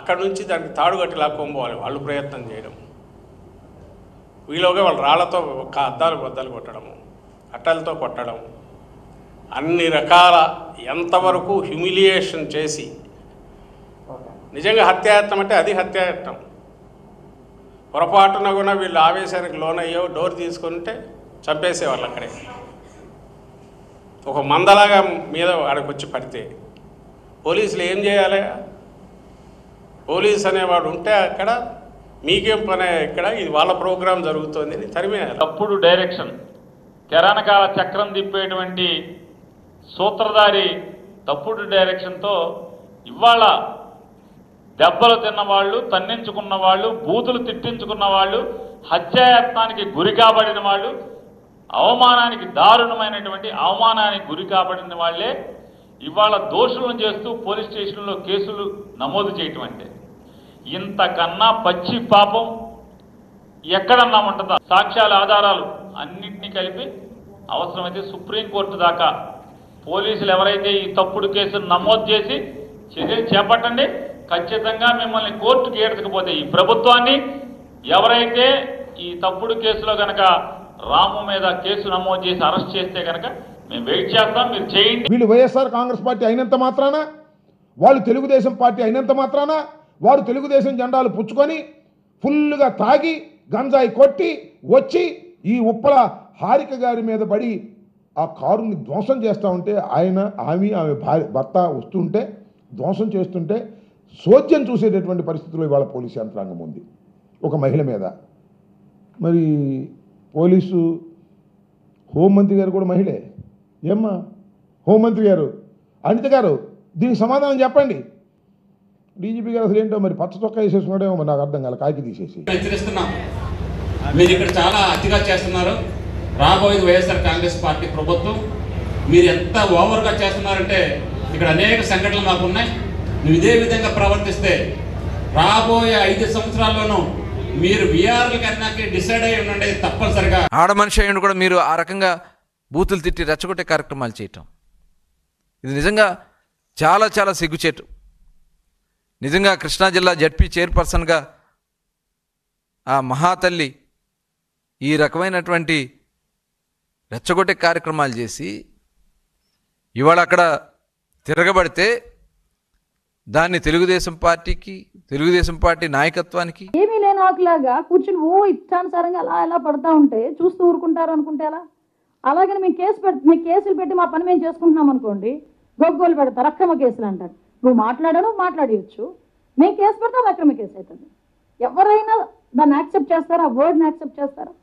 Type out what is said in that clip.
అక్కడి నుంచి దానికి తాడుగట్టి లాక్కోపోవాలి వాళ్ళు ప్రయత్నం చేయడం, వీలోగా వాళ్ళు రాళ్లతో అద్దాలు బద్దలు కొట్టడము, కట్టెలతో కొట్టడం, అన్ని రకాల ఎంతవరకు హ్యూమిలియేషన్ చేసి, నిజంగా హత్యాయత్నం అంటే అది హత్యాయత్నం. పొరపాటున కూడా వీళ్ళు ఆవేశానికి లోనయ్యో డోర్ తీసుకుంటే చంపేసేవాళ్ళు అక్కడే. ఒక మందలాగా మీద వాడికి వచ్చి పడితే పోలీసులు ఏం చేయాలి? పోలీస్ అనేవాడు ఉంటే అక్కడ మీకేం పనే, ఇక్కడ ఇది వాళ్ళ ప్రోగ్రాం జరుగుతుంది తరిమేయాలి. తప్పుడు డైరెక్షన్, కెరానకాల చక్రం తిప్పేటువంటి సూత్రధారి తప్పుడు డైరెక్షన్తో ఇవాళ దెబ్బలు తిన్నవాళ్ళు, తన్నించుకున్న వాళ్ళు, బూతులు తిట్టించుకున్న వాళ్ళు, హత్యాయత్నానికి గురి కాబడిన వాళ్ళు, అవమానానికి దారుణమైనటువంటి అవమానానికి గురి కాబడిన వాళ్ళే ఇవాళ దోషులను చేస్తూ పోలీస్ స్టేషన్లో కేసులు నమోదు చేయటం అంటే ఇంతకన్నా పచ్చి పాపం ఎక్కడన్నా ఉంటుందా? సాక్ష్యాల ఆధారాలు అన్నింటినీ కలిపి అవసరమైతే సుప్రీంకోర్టు దాకా పోలీసులు ఎవరైతే ఈ తప్పుడు కేసును నమోదు చేసి చర్యలు చేపట్టండి. ఖచ్చితంగా మిమ్మల్ని కోర్టుకి ఏడ్చకపోతే ఈ ప్రభుత్వాన్ని ఎవరైతే ఈ తప్పుడు కేసులో కనుక రాము మీద కేసు నమోదు చేసి అరెస్ట్ చేస్తే కనుక మేము వెయిట్ చేస్తాం, మీరు చేయండి. వీళ్ళు వైఎస్ఆర్ కాంగ్రెస్ పార్టీ అయినంత మాత్రాన, వాళ్ళు తెలుగుదేశం పార్టీ అయినంత మాత్రాన వారు తెలుగుదేశం జెండాలు పుచ్చుకొని ఫుల్గా తాగి గంజాయి కొట్టి వచ్చి ఈ ఉప్పల హారిక గారి మీద పడి ఆ కారుని ధ్వంసం చేస్తూ ఉంటే ఆమె భర్త వస్తుంటే ధ్వంసం చేస్తుంటే సోద్యం చూసేటటువంటి పరిస్థితుల్లో ఇవాళ పోలీసు యంత్రాంగం ఉంది ఒక మహిళ మీద. మరి పోలీసు హోంమంత్రి గారు కూడా మహిళే. ఏమ్మా హోంమంత్రి గారు, అనిత గారు, దీనికి సమాధానం చెప్పండి. డీజీపీ గారు అసలు ఏంటో మరి పచ్చ చొక్కా వేసేసుకున్నాడేమో మరి నాకు అర్థం కాల, కాకి తీసేసి. హెచ్చరిస్తున్నాం, మీరు ఇక్కడ చాలా అతిగా చేస్తున్నారు. రాబోయేది వైఎస్ఆర్ కాంగ్రెస్ పార్టీ ప్రభుత్వం. మీరు ఎంత ఓవర్గా చేస్తున్నారంటే ఇక్కడ అనేక సంఘటనలు మాకు ఉన్నాయి. నువ్వు ఇదే విధంగా ప్రవర్తిస్తే రాబోయే 5 సంవత్సరాల్లోనూ మీరు వీఆర్ల కన్నాకి డిసైడ్ అయ్యి ఉండండి తప్పనిసరిగా. ఆడ మనిషి అయ్యండి కూడా మీరు ఆ రకంగా బూతులు తిట్టి రెచ్చగొట్టే కార్యక్రమాలు చేయటం, ఇది నిజంగా చాలా చాలా సిగ్గుచేటు. నిజంగా కృష్ణా జిల్లా జడ్పీ చైర్పర్సన్గా ఆ మహాతల్లి ఈ రకమైనటువంటి రెచ్చగొట్టే కార్యక్రమాలు చేసి ఇవాళ అక్కడ తిరగబడితే దాన్ని తెలుగుదేశం పార్టీకి, తెలుగుదేశం పార్టీ నాయకత్వానికి ఏమీ లేని ఆకులాగా కూర్చుని ఇష్టానుసారంగా అలా ఎలా పడతా ఉంటే చూస్తూ ఊరుకుంటారు అనుకుంటే అలా. అలాగని మేము కేసులు పెట్టి మా పని మేము చేసుకుంటున్నాం అనుకోండి, గొగ్గోలు పెడతారు, అక్రమ కేసులు అంటారు. నువ్వు మాట్లాడేయచ్చు, మేము కేసు పెడతాం, అక్రమ కేసు అవుతుంది. ఎవరైనా దాన్ని యాక్సెప్ట్ చేస్తారా? ఆ వర్డ్ని యాక్సెప్ట్ చేస్తారా?